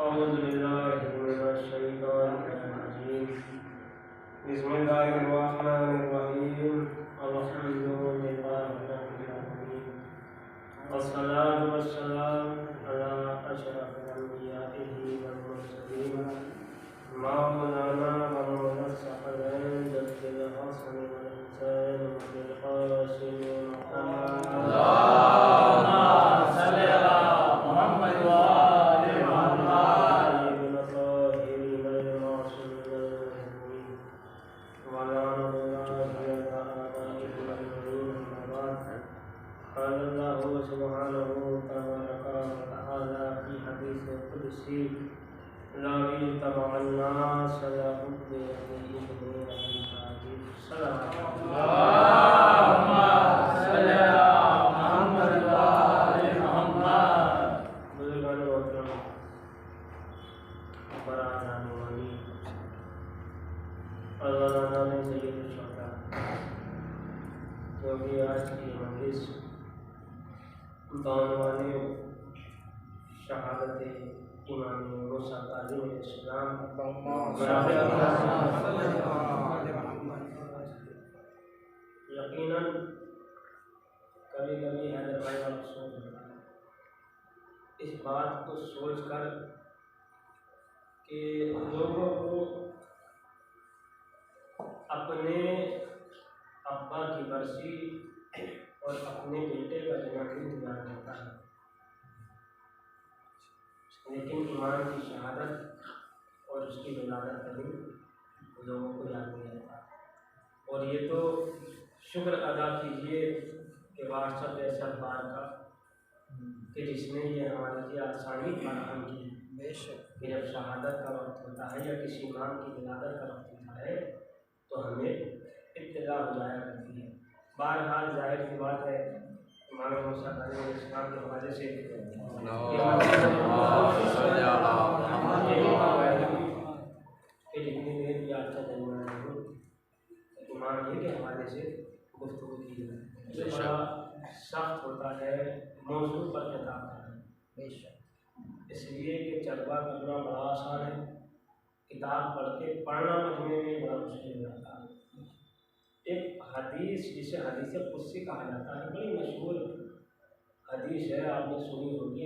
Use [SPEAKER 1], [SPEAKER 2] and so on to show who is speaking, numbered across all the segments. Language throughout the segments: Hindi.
[SPEAKER 1] औज़ुबिल्लाहिमिनश्शैतानिर्रजीम। बिस्मिल्लाहिर्रहमानिर्रहीम। अल्हम्दुलिल्लाहि रब्बिल आलमीन। वस्सलातु वस्सलामु अला अशरफिल अंबिया'i वल मुरसलीन मौलाना व मौलाना सफ़रैन जद्दिल हसन वल हुसैन वल क़ासिम क्योंकि आज की मजलिस बानवाने शहादत इमाम मूसा अलैहिस्सलाम यकीनन कभी कभी हैदर भाई का अफसोस होता है इस बात को सोचकर कि लोगों को अपने अब्बा की बरसी और अपने बेटे का जन्मदिन याद रहता है, लेकिन ईमान की शहादत और उसकी विलादत का दिन लोगों को याद नहीं रहता। और ये तो शुक्र अदा कीजिए कि वाट्सअप ऐसा बार का कि जिसने ये हमारे लिए आसानी फराहम की। बेशक कि जब शहादत का वक्त होता है या किसी काम की विलादत का वक्त होता है तो हमें इत्तला हो जाया करती है। बहरहाल जाहिर सी बात है इमाम मूसा अलैहिस्सलाम के हवाले से कि जितनी देर भी आपका जन्म हो ईमान ये के हवाले से गुफ्तगू की जाए तो बड़ा सख्त होता है मौजू पर किताब करना, इसलिए कि चरवा करना बड़ा आसान है, किताब पढ़ के पढ़ना मजमे में बड़ा मुश्किल हो जाता है। एक हदीस जिसे हदीस कुदसी कहा जाता है, बड़ी मशहूर हदीस है, आपने सुनी होगी।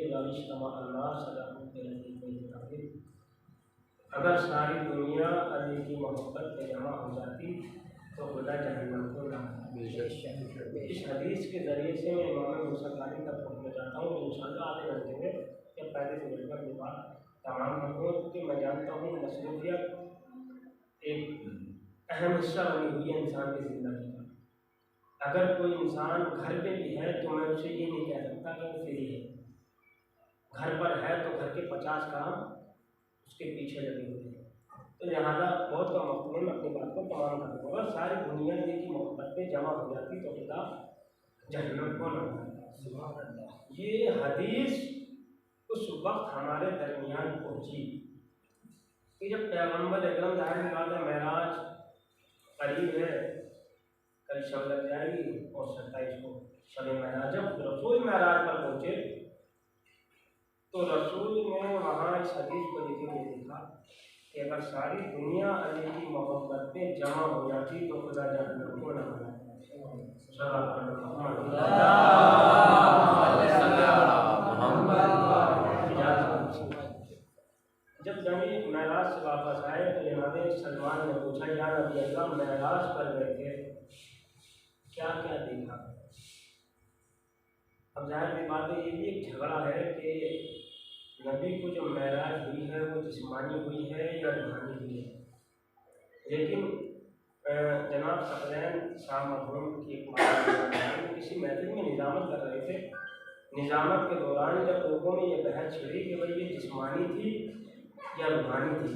[SPEAKER 1] अगर सारी दुनिया अली की मोहब्बत में जमा हो जाती तो खुदा जहन्नम को ना। इस हदीस के ज़रिए से मैं इमाम मूसा तक पहुँचना चाहता हूँ। इंशाअल्लाह आधे घंटे में या 35 मिनट में ये बात तमाम करूँ, क्योंकि मैं जानता हूँ मसरूफियत एक अहम हिस्सा बनी हुई है इंसान की ज़िंदगी का। अगर कोई इंसान घर पे भी है तो मैं उसे ये नहीं कह सकता कि वो फ्री है। घर पर है तो घर के 50 काम उसके पीछे लगे हुए हैं। तो लिहाजा बहुत कम वक्त में मैं अपनी बात को तमाम कर दूँगा। सारी दुनिया की मोहब्बत में जमा हो जाती तो खुदा जहन्नम को ना। ये हदीस उस वक्त हमारे दरमियान पहुँची कि जब पैगम्बर अकरम ज़ाहिर बात है मेराज करीब है, कल शब लग जाएगी और 27 को शब मेराज। जब रसूल मेराज पर पहुँचे तो रसूल ने वहाँ इस हदीस को लिखे हुए देखा कि अगर सारी दुनिया अली की मोहब्बत में जमा हो जाती तो खुदा जहन्नम को ना बनाए। जब नबी मेराज से वापस आए तो जनाब सलमान ने पूछा, या नबी अल्लाह मेराज पर गए थे, क्या क्या देखा? अब जाहिर सी बात है ये भी एक झगड़ा है कि नबी को जो मेराज हुई है वो जिस्मानी हुई है या रूहानी हुई है। लेकिन जनाब सफ़रैन शाह मरहूम की एक किसी महफिल में निज़ामत कर रहे थे। निज़ामत के दौरान जब लोगों में ये बहस छिड़ी कि भाई ये जिस्मानी थी या रूहानी थी,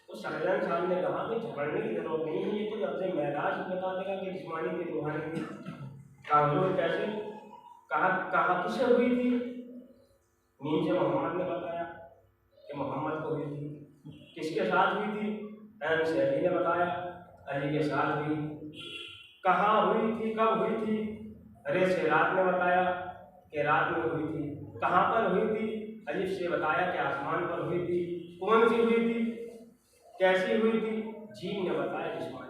[SPEAKER 1] तो सफ़रैन साहब ने कहा कि झगड़ने की जरूरत नहीं है, ये तो अपने मेराज बता देगा कि जिस्मानी थी रूहानी थी। कागजों कैसे कहा किससे हुई थी? नीम से मोहम्मद ने बताया कि मोहम्मद को हुई थी। किसके साथ हुई थी? से अली ने बताया अली के साथ हुई। कहाँ हुई थी, कब हुई थी? अरे से रात ने बताया कि रात में हुई थी। कहाँ पर हुई थी? अलिफ से बताया कि आसमान पर हुई थी। सी हुई थी, कैसी हुई थी? जी ने बताया जिस्मानी।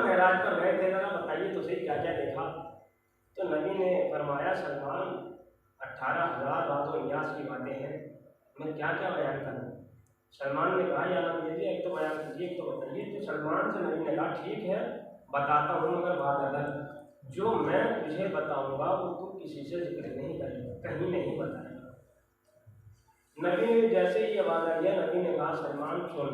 [SPEAKER 1] मेराज पर गए थे, जरा बताइए तो सही क्या क्या देखा? तो नबी ने फरमाया सलमान 18,000 बातों इन्यास की बातें हैं, मैं क्या क्या बयान करूँ? सलमान ने कहा या नबी जी एक तो बयान कीजिए, एक तो बताइए। तो सलमान से नबी ने कहा ठीक है बताता हूँ, मगर बात अलग, जो मैं तुझे बताऊंगा वो तू किसी से जिक्र नहीं करेगा, कहीं नहीं बताएगा। नबी ने जैसे ही ये बात आई, नबी ने कहा सलमान सुन,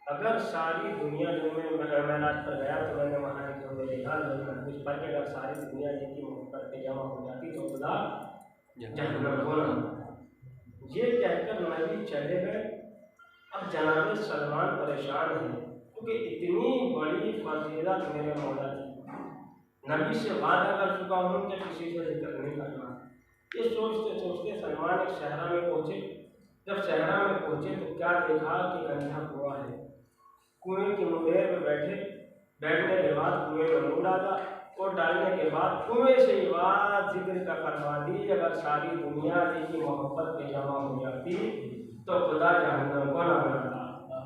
[SPEAKER 1] अगर सारी दुनिया जो मैं मेराज पर गया तो मैंने वहाँ देखा कुछ पर कि अगर सारी दुनिया जिनकी मोहब्बत पे जमा हो जाती तो खुदा जहन्नम को ना। ये कहकर नबी चले गए। अब जनाब सलमान परेशान है क्योंकि इतनी बड़ी फजीलत मेरे मौला की, नबी से वादा कर चुका हूँ कि किसी से जिक्र नहीं करना। ये सोचते सोचते सलमान एक शहरा में पहुँचे। जब शहरा में पहुँचे तो क्या देखा कि गंजा कुआं है। कुएं की मुंडेर में बैठने के बाद कुएं में मुंह डाला और डालने के बाद कुएं से ये बात जिक्र का फरमा दी, अगर सारी दुनिया की मोहब्बत में जमा हो जाती तो खुदा जहन्नम को न बनाता।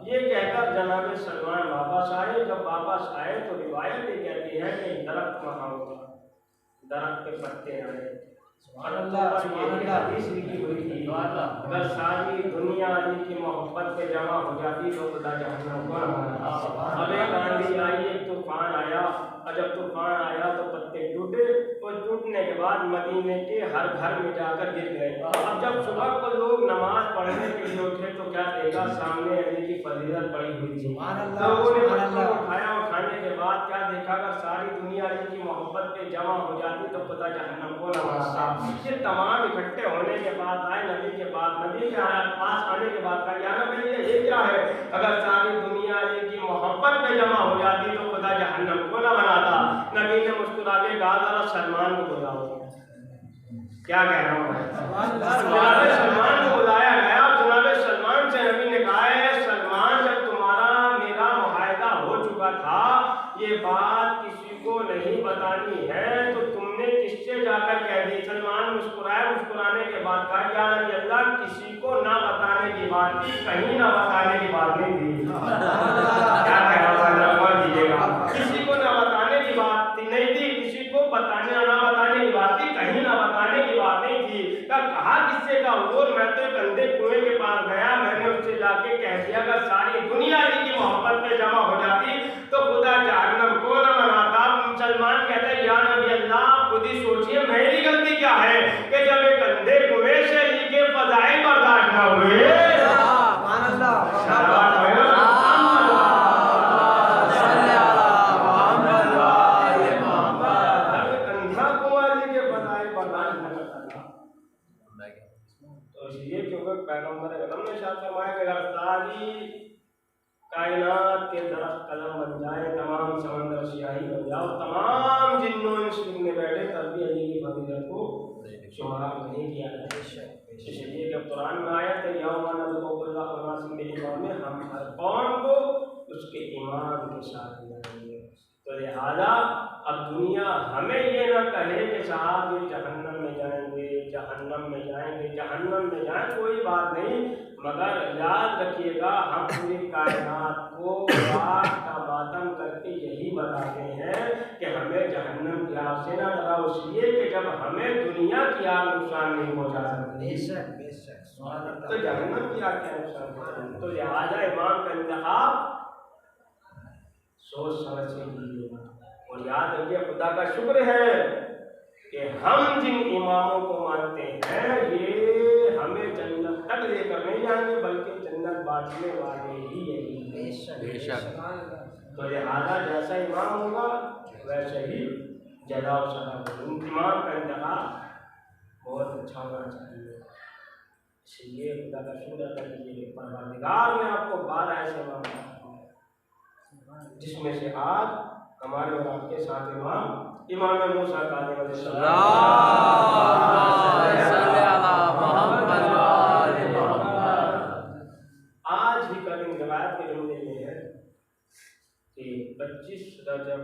[SPEAKER 1] ये कहकर जनाब सलमान वापस आए। जब वापस आए तो रिवायत ये कहती है कि दरख्त वहाँ होगा, दरख्त के पत्ते आए। अगर सारी दुनिया की मोहब्बत पे जमा हो जाती तो खुदा जहन्नम को न बनाता। अब एक आंधी आई, एक तूफान आया, और जब तूफान आया तो पत्ते टूटे, और टूटने के बाद मदीने के हर घर में जाकर गिर गए। अब जब सुबह को लोग नमाज पढ़ने के लिए उठे तो क्या देखा, सामने अली की फजीलत पड़ी हुई थी। लोगों ने बच्चों को उठाया, उठाने के बाद क्या देखा, अगर सारी दुनिया अली की मोहब्बत पे जमा हो जाती तो खुदा जहन्नम को न बनाता। ये तमाम इकट्ठे होने के बाद आए नबी के पास आने के बाद कहा या नबी ये क्या है, अगर सारी दुनिया अली की मोहब्बत पे जमा हो जाती तो खुदा जहन्नम को न बनाता। नबी ने मुस्कुरा के कहा जरा सलमान को बुलाओ। क्या कह रहा हूँ मैं? सलमान को बुलाया गया और जनाब सलमान से नबी ने कहा है सलमान, जब तुम्हारा मेरा मुआहदा हो चुका था, ये बात किसी को नहीं बतानी है तो तुमने किससे जाकर कह दी? सलमान मुस्कुराए, मुस्कुराने के बाद कहा या नबी अल्लाह, किसी को ना बताने की बात थी, कहीं ना बताने की बात नहीं थी। क्या कह रहा हूँ? किसी को ना बताने की बात थी नहीं थी, किसी को बताने ना बताने की बात थी, कहीं ना बताने की बात नहीं थी। कहा किससे का हुजूर, मैं तो एक अंधे कुएं के पास गया, मैंने उससे जाके कह दिया अगर सारी दुनिया की मोहब्बत में जमा हो जाती तो खुदा जहन्नम को न बनाता। सलमान कहता है या नबी अल्लाह, खुद ही सोचिए मेरी गलती क्या है कि जब एक अंधे कुएं से अली के फजाइल बर्दाश्त न हुए। कायनात के दरख्त कलम बन जाए, तमाम समंदर स्याही बन जाओ, तमाम जिन्नों इंस में बैठे, तब भी अली की फजीलत को शुमार नहीं किया जाए। इसलिए जब कुरान में आया तो में हम हर कौम को उसके ईमान के साथ मिलाएंगे। तो लिहाजा अब दुनिया हमें ये न कहे कि साहब ये जहन्नम में जाएंगे, जहन्नम में जाएंगे, जहन्नम में जाए, कोई बात नहीं, मगर याद रखिएगा हम पूरी कायनात को रात का मातम करके यही बताते हैं कि हमें जहन्नम की आग से ना डराओ, इसलिए कि जब हमें दुनिया की आग नुकसान नहीं पहुंचा सकती तो जहन्नम की आग क्या नुकसान पहुंचाएगी। तो लिहाजा इमाम का इंतखाब सोच समझ के कीजिए और याद रखिए खुदा का शुक्र है कि हम जिन इमामों को मानते हैं ये हमें जन्नत तक लेकर नहीं जाएंगे बल्कि जन्नत बांटने वाले ही यही बेशक। तो लिहाजा जैसा इमाम होगा वैसे ही जज़ा और सज़ा होगी। इमाम का इंतखाब बहुत अच्छा होना चाहिए। इसलिए खुदा का शुक्र अदा कीजिए परवरदिगार ने आपको 12 ऐसे इमाम जिसमें से आज हमारे और आपके साथ इमाम मूसा काज़िम आज ही का दिन रिवायत के जुमले में है कि 25 रजब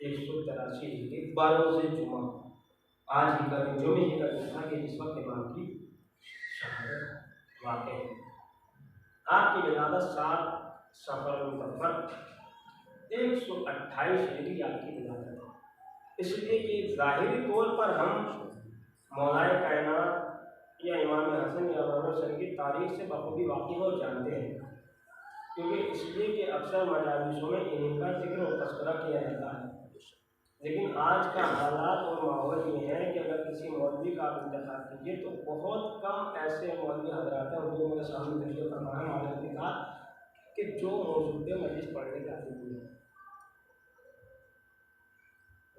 [SPEAKER 1] 183 हिजरी 12 से जुमा, आज ही का दिन जुमे ही का दिन था कि जिस वक्त इमाम की शहादत वाक़ है। आपकी विलादत 7 सफर मुतफ़र 128 हिजरी आपकी विलादत है। इसलिए कि ज़ाहिरी तौर पर हम मौलाए कायनात या इमाम हसन या इमाम हुसैन की तारीख से बखूबी वाकिफ़ और जानते हैं, क्योंकि इसलिए कि अक्सर मजालिसों में इनका जिक्र और तज़किरा किया जाता है। लेकिन आज का हालात और माहौल ये है कि अगर किसी मौलवी का आप इंतखाब कीजिए तो बहुत कम ऐसे मौलवी हज़रात हैं, उनको मेरे सामने तशरीफ़ फरमा है मालिक ने कहा कि जो मौजूद मजलिस पढ़ने के आदि हुए हैं।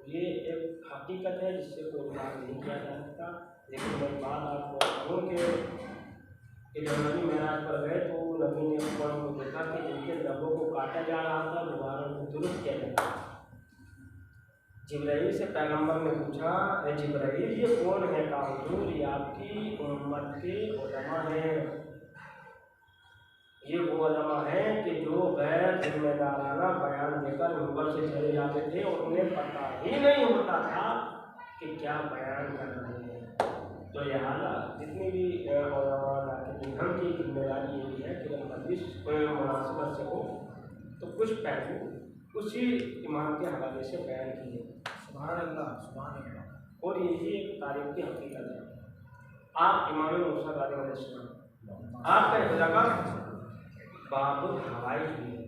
[SPEAKER 1] ये एक हकीकत है जिससे कोई इनकार नहीं किया जा सकता। लेकिन मैं बात आपको कहूँ कि जब नबी मेराज पर गए तो नबी ने कौन को देखा कि जिनके लबों को काटा जा रहा था, दोबारा को दुरुस्त किया जा रहा था। जिब्राइल से पैगंबर ने पूछा, ए जिब्राइल ये कौन है? कहा हुजूर ये आपकी उम्मत के उलमा हैं। ये वो उलमा हैं कि जो गैर जिम्मेदाराना बयान देकर मुंबर से चले जाते थे और उन्हें पता ही नहीं होता था कि क्या बयान कर रहे हैं। तो लिहाजा जितनी भी हम की जिम्मेदारी ये भी है कि मजलिस मुनासिबत से हो तो कुछ पहलू उसी इमाम के हवाले से बयान किए। सुभान अल्लाह, सुभान अल्लाह। और यही एक तारीख की हकीकत है। आप इमाम मूसा अलैहिस्सलाम आपका इलाका बाबुल हवाई भी है,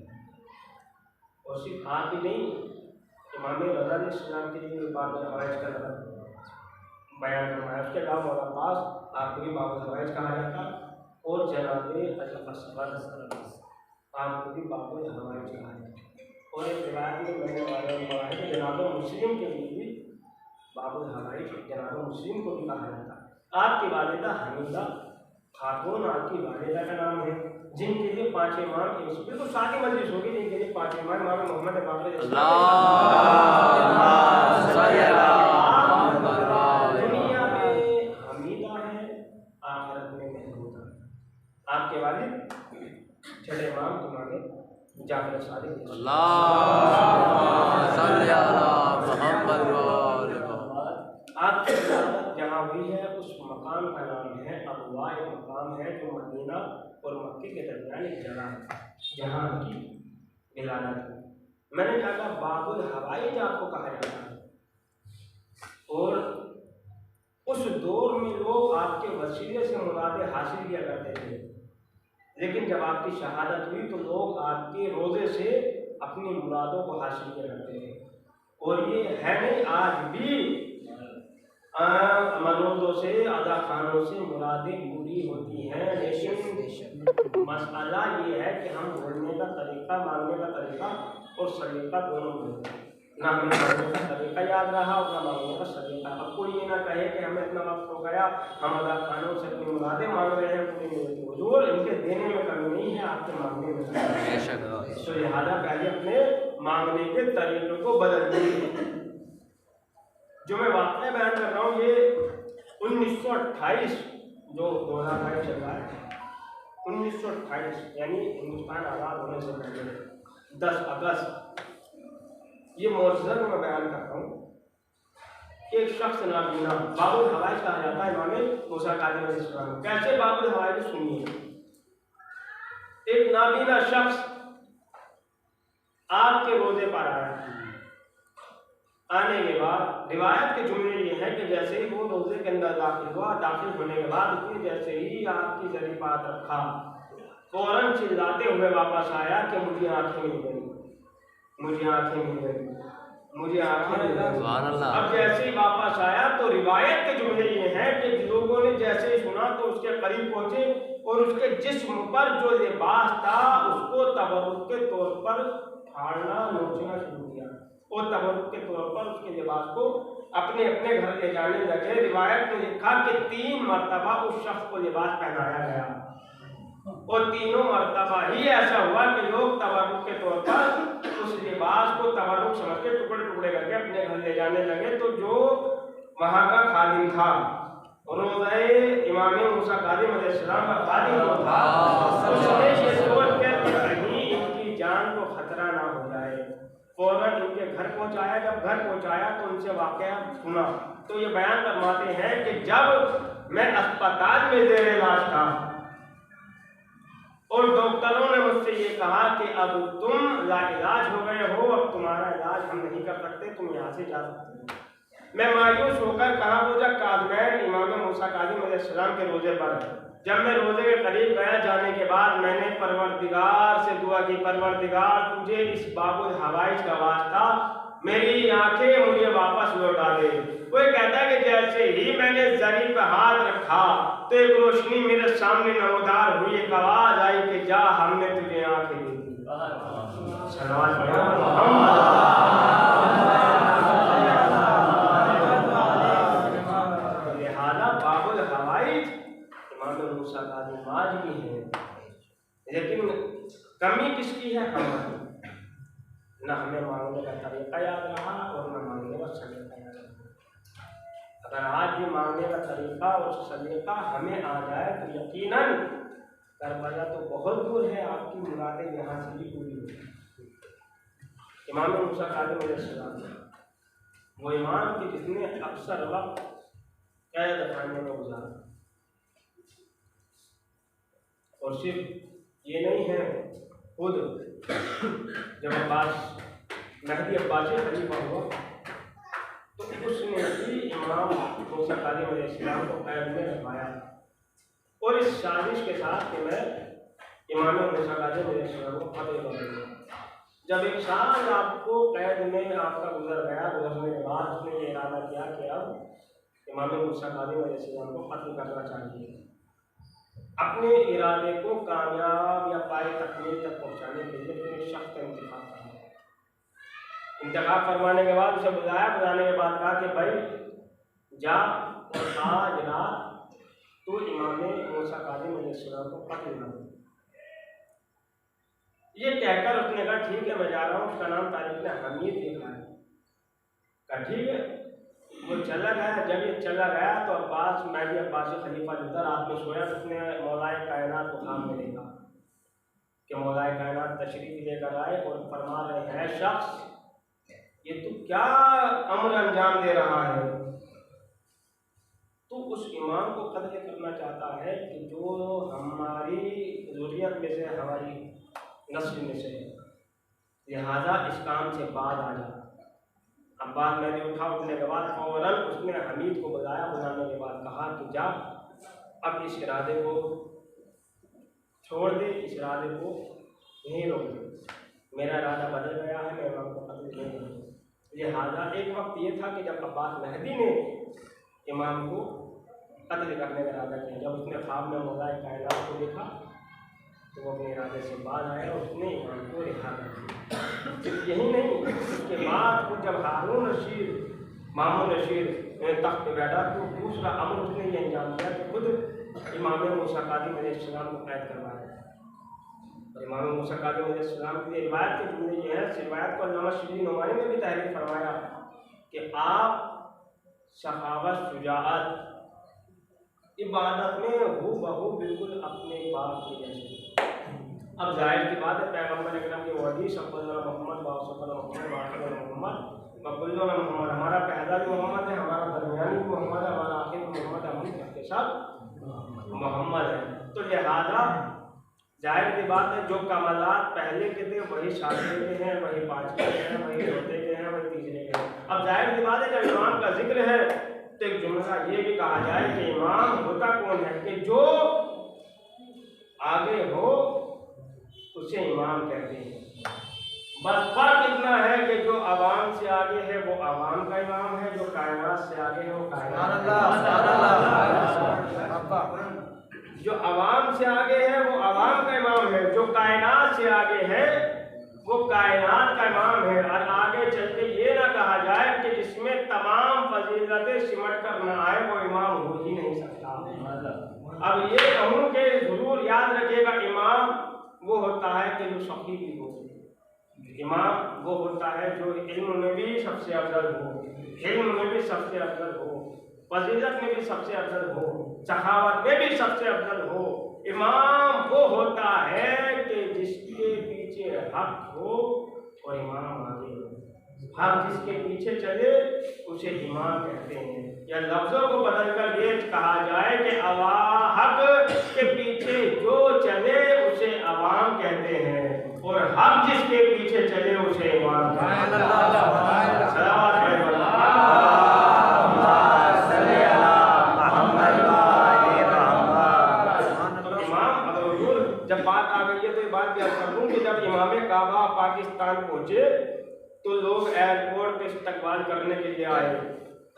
[SPEAKER 1] और सिर्फ आप ही नहीं, इमाम रज़ा अलैहिस्सलाम के लिए बाबुल हवाई का बयान करवाया। उसके अलावा मौला अब्बास आपको भी बाबुल हवाई कहा जाता, और जनाबे अल-असग़र आपको भी बाबुल हवाई कहा जाता। और एक रिवायत में मैंने पढ़ा है कि जनाब मुस्लिम के लिए भी बाबुल हवाई जनाब मुस्लिम को भी कहा जाता। आपकी वालिदा हमीदा खातून आपकी वालिदा का नाम है, जिनके लिए 5 इमाम बिल्कुल शादी मजलिस होगी, जिनके लिए 5 इमाम इमाम मोहम्मद बाक़िर दुनिया में हमीदा है, आखिरत में महमूदा। आपके वालिद छठे इमाम इमाम जाफर सादिक आपकी इबादत जहाँ हुई है उस मकाम का नाम है अबवा, एक मकाम है जो मदीना और मक्के के दरमियान एक जगह है जहाँ की विलादत है। मैंने कहा बाबुल हवाई आपको कहा जाता है, और उस दौर में लोग आपके वसीले से मुरादें हासिल किया करते थे। लेकिन जब आपकी शहादत हुई तो लोग आपके रोज़े से अपनी मुरादों को हासिल किया करते थे। और ये है नहीं, आज भी मरोज़ों से अदा खानों से मुरादें पूरी होती हैं। लेकिन मसला ये है कि हम बोलने का तरीका, मांगने का तरीका और सलीका दोनों बोलते हैं। ना हमें मांगने का तरीका याद रहा और ना मांगने का सलीका। अब कोई ये ना कहे कि हमें इतना वक्त हो गया, हम अदा खानों से अपनी मुरादें मांग रहे हैं, पूरी नहीं होती। हुजूर इनके देने में कमी नहीं है, आपके मांगने में कमी। तो लिहाजा पहले अपने मांगने के तरीके को बदल दीजिए। जो मैं वाक़या बयान कर रहा हूँ ये 1928 जो 2022 चल रहा है, 1928 यानी हिंदुस्तान आज़ाद होने से पहले 10 अगस्त, ये मौजज़ा मैं बयान करता हूँ। एक शख्स नाबीना बाबुल हवाई कहा जाता है इमाम मूसा काज़िम अलैहिस्सलाम। कैसे बाबुल हवाई सुनिए, एक नाबीना शख्स आपके रोज़े पर आया। आने के बाद रिवायत के जुमले ये हैं कि जैसे ही वो रोज़े के अंदर दाखिल हुआ, दाखिल होने के बाद उसने जैसे ही आपकी ज़रीफ़ात रखा, फ़ौरन चिल्लाते हुए वापस आया कि मुझे आँखें मिल गई, मुझे आँखें मिल गई, मुझे आँखें मिल गई। अब जैसे ही वापस आया तो रिवायत के जुमले ये हैं कि लोगों ने जैसे ही सुना तो उसके करीब पहुँचे और उसके जिस्म पर जो लिबास था उसको तबरुक के तौर पर फाड़ना नोचना शुरू किया, और तबरुक के तौर पर उसके लिबास को अपने अपने घर ले जाने लगे। रिवायत में लिखा कि 3 मरतबा उस शख्स को लिबास पहनाया गया, और तीनों मरतबा ही ऐसा हुआ कि लोग तबरुक के तौर पर उस लिबास को तबरुक समझ के टुकड़े टुकड़े करके अपने घर ले जाने लगे। तो जो वहाँ का खादिम था, रोज़े इमाम मूसा काज़िम अलैहिस्सलाम का खादिम था, उसने ये सोच कर कहीं इनकी जान को खतरा ना हो जाए, फौरन इनके उनके घर पहुंचाया। जब घर पहुंचाया तो उनसे वाकया सुना। तो ये बयान फरमाते हैं कि जब मैं अस्पताल में ज़ेर इलाज था और डॉक्टरों ने मुझसे ये कहा कि अब तुम लाइलाज हो गए हो, अब तुम्हारा इलाज हम नहीं कर सकते, तुम यहाँ से जा सकते हो। मैं मायूस होकर कहाँ पहुँचा? काज़मैन इमाम मूसा काज़िम अलैहिस्सलाम के रोज़े पर। जब मैं रोज़े के करीब गया, जाने के बाद मैंने परवरदिगार से दुआ की, परवरदिगार तुझे इस बाबुल हवाइज का वास्ता मेरी आंखें मुझे वापस लौटा दे। वो कहता है कि जैसे ही मैंने जरी पर हाथ रखा तो एक रोशनी मेरे सामने नमदार हुई, एक आवाज आई कि जा, हमने तुझे आंखें दी। लिहाजा बाबुल हवाइज इमाम मूसा काज़िम आज भी है, लेकिन कमी किसकी है? हमारी। न हमें मांगने का तरीका याद रहा और न मांगने का सलीका याद रहा। अगर आज भी मांगने का तरीका और सलीका हमें आ जाए तो यकीनन करबला तो बहुत दूर है, आपकी मुरादें यहाँ से भी पूरी होगी। इमाम मूसा काज़िम अलैहिस्सलाम वो इमाम के जिसने अक्सर वक्त कैद खाने में गुजारा, और सिर्फ ये नहीं है, खुद जब महदी अब्बासी खलीफा हुआ तो उसने भी इमाम मूसा काज़िम अलैहिस्सलाम को कैद में रखवाया, और इस साजिश के साथ कि मैं इमाम मूसा काज़िम अलैहिस्सलाम को फतेह करूँगा। जब एक साल आपको कैद में आपका गुजर गया, गुजरने के बाद उसने ये इरादा किया कि अब इमाम मूसा काज़िम अलैहिस्सलाम को कत्ल करना चाहिए। अपने इरादे को कामयाब या पाए तकमील तक पहुँचाने के लिए अपने शख्स का इंतखाब करना। इंतखाब करवाने के बाद उसे बुलाया, बुलाने के बाद कहा कि भाई जा और आज रात तो इमाम मूसा काज़िम अलैहिस्सलाम को कत्ल कर दो। ये कहकर उसने कहा ठीक है मैं जा रहा हूँ, उसका नाम तारीख ने हमीद लिखा है। कहा ठीक है। वो चला गया। जब ये चला गया तो अब्बास महदी अब्बासी खलीफा जिधर रात में सोया, उसने मौलाए कायनात को ख्वाब में देखा कि मौलाए कायनात तशरीफ लेकर आए और फरमा रहे हैं, शख्स ये तू क्या अमर अंजाम दे रहा है? तो उस इमाम को कत्ल करना चाहता है कि जो हमारी ज़ुर्रियत में से, हमारी नस्ल में से है, लिहाजा इस काम से बाद आ जा। अब्बास मैंने उठने के बाद फौरन उसने हमीद को बुलाया। बुलाने के बाद कहा कि जा अब इस इरादे को छोड़ दे, इस इरादे को यहीं रोक दे, मेरा इरादा बदल गया है, मैं इमाम को कत्ल नहीं करूँगा। लिहाजा एक वक्त ये था कि जब अब्बास महदी ने इमाम को कत्ल करने का इरादा किया, जब उसने ख्वाब में मौलाए कायनात को देखा तो वो अपने इरादे से बाहर आया और उसने इमाम को रिहा कर दिया। सिर्फ यही नहीं, उसके बाद को जब हारून रशीद, मामून रशीद तख्त पे बैठा तो दूसरा अमर उसने ये अंजाम दिया कि खुद इमाम मूसा काज़िम अलैहिस्सलाम को कैद करवाया। और इमाम मूसा काज़िम अलैहिस्सलाम की रिवायत के जुमले ये है, रिवायत को अल्लामा शिबली नुमानी ने भी तहरीर फरमाया कि आप सखावत, शुजाअत, इबादत में हूबहू बिल्कुल अपने बाप के जैसे। अब जाहिर की बात है, पैगम्बर अकरम की हदीस मोहम्मद मोहम्मद, हमारा पहला भी मोहम्मद है, हमारा दरमियानी भी मोहम्मद है, हमारा आखिर मोहम्मद, हम सबके साथ मोहम्मद है। तो लिहाजा जाहिर की बात है, जो कमालात पहले के थे वही सातवें के हैं, वही पाँचवें के हैं, वही चौथे के हैं, वही तीसरे के हैं। अब जाहिर की बात है, जब इमाम का जिक्र है तो एक जुमला ये भी कहा जाए कि इमाम होता कौन है? कि जो आगे हो उसे इमाम कहते हैं। बस फर्क इतना है कि जो आवाम से आगे है वो आवाम का इमाम है, जो कायनात से आगे है वो कायनात। जो आवाम से आगे है वो आवाम का इमाम है, जो कायनात से आगे है वो कायनात का इमाम है। और आगे चल के ये ना कहा जाए कि जिसमें तमाम फजीलतें सिमट कर न आए वो इमाम हो ही नहीं सकता। अब ये कहूँ कि जरूर याद रखिएगा, इमाम वो होता है कि जो सही भी हो, इमाम वो होता है जो इल्म में भी सबसे अफजल हो, इल्म में भी सबसे अफजल हो, फजीलत में भी सबसे अफजल हो, सखावत में भी सबसे अफजल हो। इमाम वो होता है कि जिसके पीछे हक हो और इमाम आगे हो। हम जिसके पीछे चले उसे इमाम कहते हैं। या लफ्जों को बदलकर ये कहा जाए कि हक के पीछे जो चले उसे अवाम कहते हैं और हक जिसके पीछे चले उसे इमाम कहते हैं। जब बात आ गई है तो ये बात याद कर दूं कि जब इमाम काबा पाकिस्तान पहुंचे तो लोग एयरपोर्ट पे इस्तकबाल करने के लिए आए,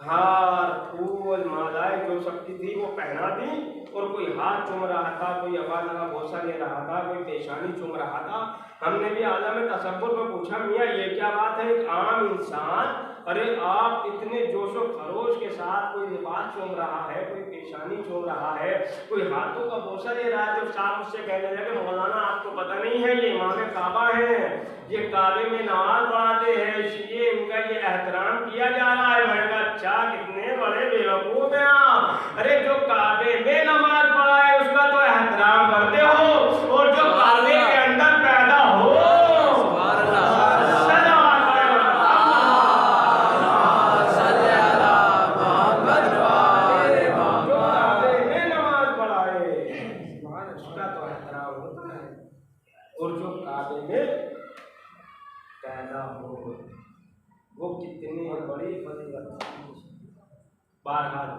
[SPEAKER 1] हार फूल मालाएं जो शक्ति थी वो पहना दी और कोई हाथ चूम रहा था, कोई आवाज का बोसा ले रहा था, कोई पेशानी चूम रहा था। हमने भी आलम तसव्वुर में पूछा, मियाँ ये क्या बात है, एक आम इंसान, अरे आप इतने जोशो खरोश के साथ कोई लिबास चूम रहा है, कोई पेशानी चूम रहा है, कोई हाथों का बोसा ले रहा है, तो साहब मुझसे कहने लगे मौलाना आपको पता नहीं है ये इमाम काबा है, ये काबे में नमाज पढ़ाते हैं, इसलिए इनका ये एहतराम किया जा रहा है। मैंने कहा अच्छा कितने बड़े बेवकूफ हैं आप, अरे जो काबे में नमाज पढ़ाए उसका तो एहतराम करते हो और जो काबे के अंदर पैदा हो वो कितनी बड़ी फजीलत। बहरहाल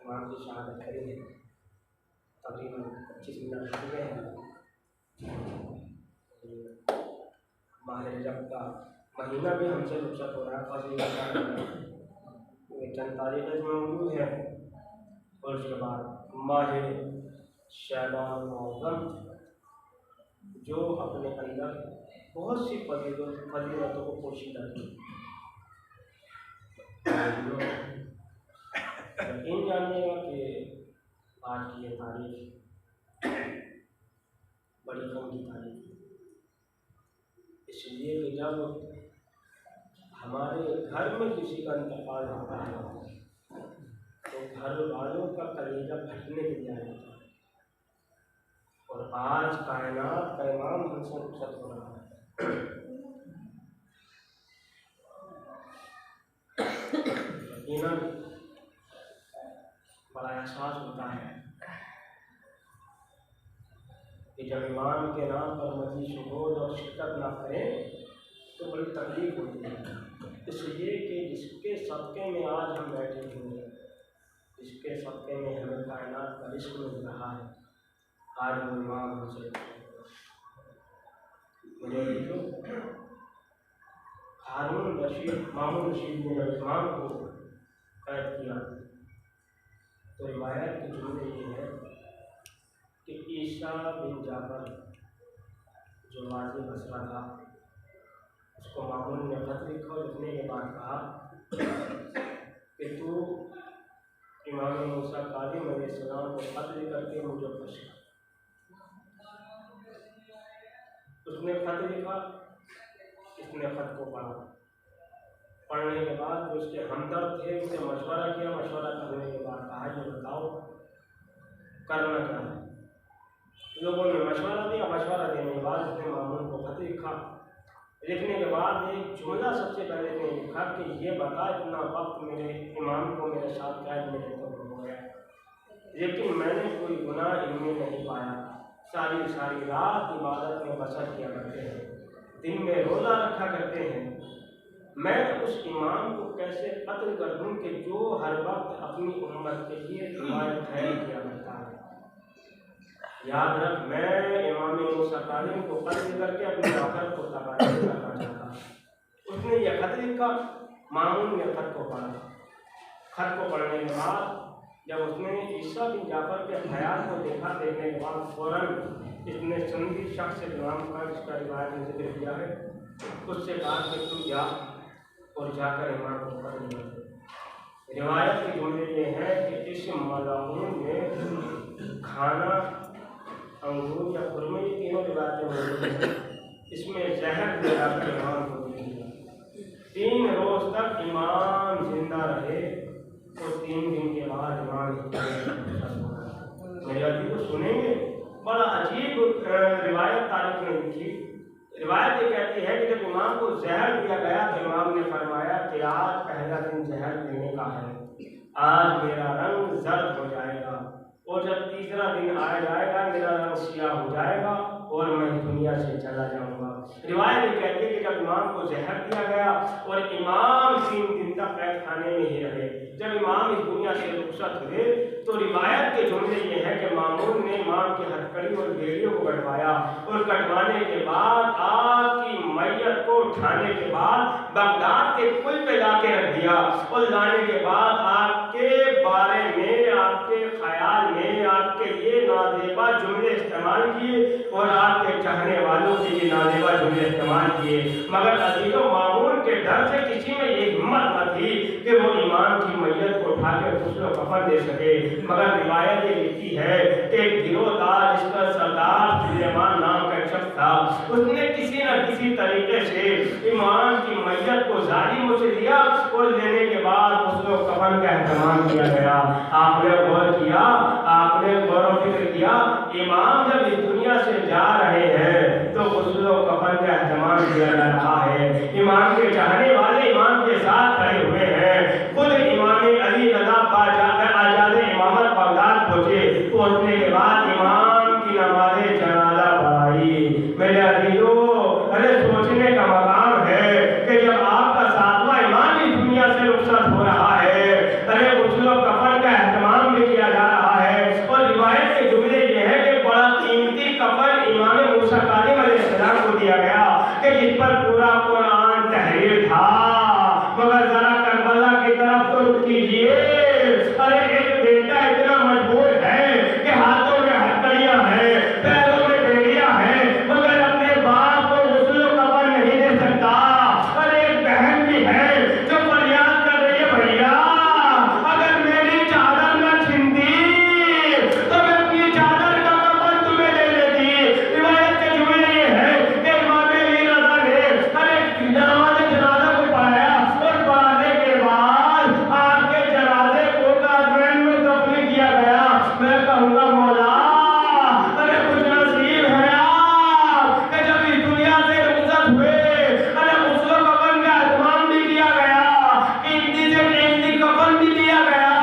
[SPEAKER 1] इमाम की शहादत करी है, तकरीबन 25 मिनट हो गए हैं। माह रजब का महीना भी हमसे रुखसत हो रहा है, फजीलत चंद तारीखें इसमें मौजूद है और उसके बाद माह शअबान मुअज़्ज़म जो अपने अंदर बहुत सी फजीलतों को पोशीदा की। यकीन जानिएगा कि आज की ये तारीख बड़ी कम की तारीख है, इसलिए कि जब हमारे घर में किसी का इंतकाल होता है तो घर वालों का कलेजा फटने के लिए आ जाता है। और आज कायनात का इमाम हमसे रुखसत हो रहा है। यकीनन बड़ा एहसास होता है कि जब इमाम के नाम पर मजीद शुहूद और शिरकत ना करें तो बड़ी तकलीफ होती है। इसलिए कि जिसके सदक़े में आज हम बैठे हुए हैं, जिसके सदक़े में हमें कायनात का रिज़्क़ मिल रहा है, आज वो इमाम हमसे मुझे हारून रशीद मामून रशीद ने जब इमाम को कैद किया तो रिवायत के जुमले ये है कि ईसा बिन जाफर जो वाज़ी बसरा था उसको मामून ने खत लिखा और लिखने के बाद कहा कि तू इमाम मूसा काज़िम अलैहिस्सलाम को खत लिख करके मुझे खुश कर। उसने खत लिखा, इसने खत को पढ़ा, पढ़ने के बाद जो उसके हमदर्द थे उससे मशवरा किया, मशवरा करने के बाद कहा ये बताओ करना क्या है। लोगों ने मशवरा दिया, मशवरा देने के बाद उसने मामून को खत लिखा। लिखने के बाद एक जुमला सबसे पहले ने लिखा कि ये बता इतना वक्त मेरे इमाम को मेरे साथ कैद में रहते हो गया, लेकिन मैंने कोई गुनाह इनमें नहीं पाया। सारी सारी रात इबादत में बसर किया करते हैं, दिन में रोज़ा रखा करते हैं। मैं उस इमाम को कैसे कत्ल कर दूँ कि जो हर वक्त अपनी उम्मत के लिए दुआएं खैर किया करता है। याद रख, मैं इमाम मूसा काज़िम को कत्ल करके अपने आखिरत को तबाह करना चाहता। उसने यह खत लिखा, मामून ने खत को पढ़ा। खत को पढ़ने के बाद जब उसने ईसा बिन जाफर के हयात को देखा, देखने के बाद फ़ौरन इसने संदी शख्स इमाम का इसका रिवायत में जिक्र किया है, उससे कहा कि तू जा और जाकर इमाम को कत्ल कर दे। रिवायत के जुमले ये हैं कि इस मलाऊन ने खाना, अंगूर या खुरमे, ये तीनों रिवायतें मौजूद हैं, इसमें जहर मिलाकर इमाम को दे दिया। 3 रोज़ तक इमाम जिंदा रहे और 3 दिन के बाद इमाम मेरी अभी को सुनेंगे। बड़ा अजीब रिवायत तारीख ने लिखी। रिवायत ये कहती है कि जब इमाम को जहर दिया गया तो इमाम ने फरमाया कि आज पहला दिन जहर देने का है, आज मेरा रंग जर्द हो जाएगा और जब तीसरा दिन आ जाएगा मेरा रंग सियाह हो जाएगा और मैं दुनिया से चला जाऊंगा। रिवायत ये कहती है कि जब इमाम को जहर दिया गया और इमाम 3 दिन तक कैद खाने में ही रहे, जब इमाम इस दुनिया से रुखसत हुए तो रिवायत के जुमले ये है कि मामून ने इमाम की हथकड़ी और बेड़ियों को कटवाया और कटवाने के बाद आपकी मैयत को उठाने के बाद बगदाद के पुल पे लाके रख दिया और लाने के बाद आपके बारे में, आपके ख्याल में आपके लिए नाजेबा जुमले इस्तेमाल किए और आपके चाहने वालों के लिए नाजेबा जुमले इस्तेमाल किए। मगर अजीजों, मामून के डर से किसी में ये हिम्मत न थी कि वो इमाम की मैयत को उठाकर गुस्ल कफन दे सके। मगर रिवायत ये लिखी है कि गिरोहदार जिसका सरदार सुलेमान नाम का एक शख्स था, उसने किसी न किसी तरीके से इमाम की मैयत को जालिमों से लिया और लेने के बाद गुस्ल कफन का एहतमाम किया गया। आपने गौर किया, आपने गौर व फिक्र किया, इमाम जब इस दुनिया से जा रहे हैं तो गुस्ल कफन का एहतमाम किया जा रहा है। इमाम के चाहने वाले इमाम के साथ खड़े हुए हैं। खुद इमाम अली रज़ा आजाद इमामत बगदाद पहुंचे, पहुंचने के बाद इमाम की नमाज़ जनाजा पढ़ाई। मेरे अजीजों, अरे सोचने का मकाम है कि जब आपका 7वां इमाम इस दुनिया से रुखसत हो रहा है, अरे गुस्ल कफन का एहतमाम भी किया जा रहा है। और रिवायत के जुमले ये है कि बड़ा कीमती कफन इमाम मूसा काज़िम अलैहिस्सलाम को दिया गया कि जिस पर पूरा कुरान तहरीर था। मगर जरा करबला की तरफ तो रुख कीजिए। अरे एक बेटा इतना मजबूर है कि हाथों में हथकड़ियां हैं, पैरों में बेड़ियां हैं, मगर अपने बाप को गुस्ल कफन नहीं दे सकता। अरे एक बहन भी है जो फरियाद कर रही है, भैया अगर मेरी चादर न छिनती तो मैं अपनी चादर का कफन तुम्हें दे देती। रिवायत के जुमले ये है कि इमाम अली रज़ा ने अरे नमाज़ जनाजा को पढ़ाया और पढ़ाने के बाद आपके जनाजे को काज़मैन में दफन किया गया। मैं कहूँगा मौला, अरे कुछ नसीब है आप कि जब इस दुनिया से रुखसत हुए, अरे गुस्ल कफन का एहतमाम भी किया गया, कीमती से कीमती कफन भी दिया गया,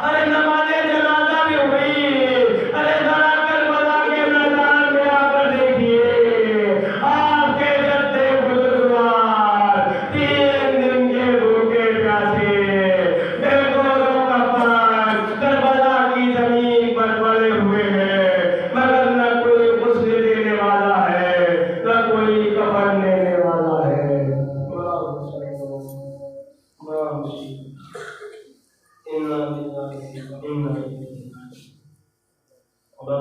[SPEAKER 1] अरे नमाज़ जनाजा भी हुई। अरे जरा करबला के मैदान में आकर देखिए, आपके जद्दे बुजुर्गवार 3 दिन के भूखे प्यासे बेगोरों कफन करबला की जमीन पर पड़े हुए हैं, मगर न कोई गुस्ल देने वाला है, न कोई कफन देने वाला है। इन्ना लिल्लाहि व इन्ना इलैहि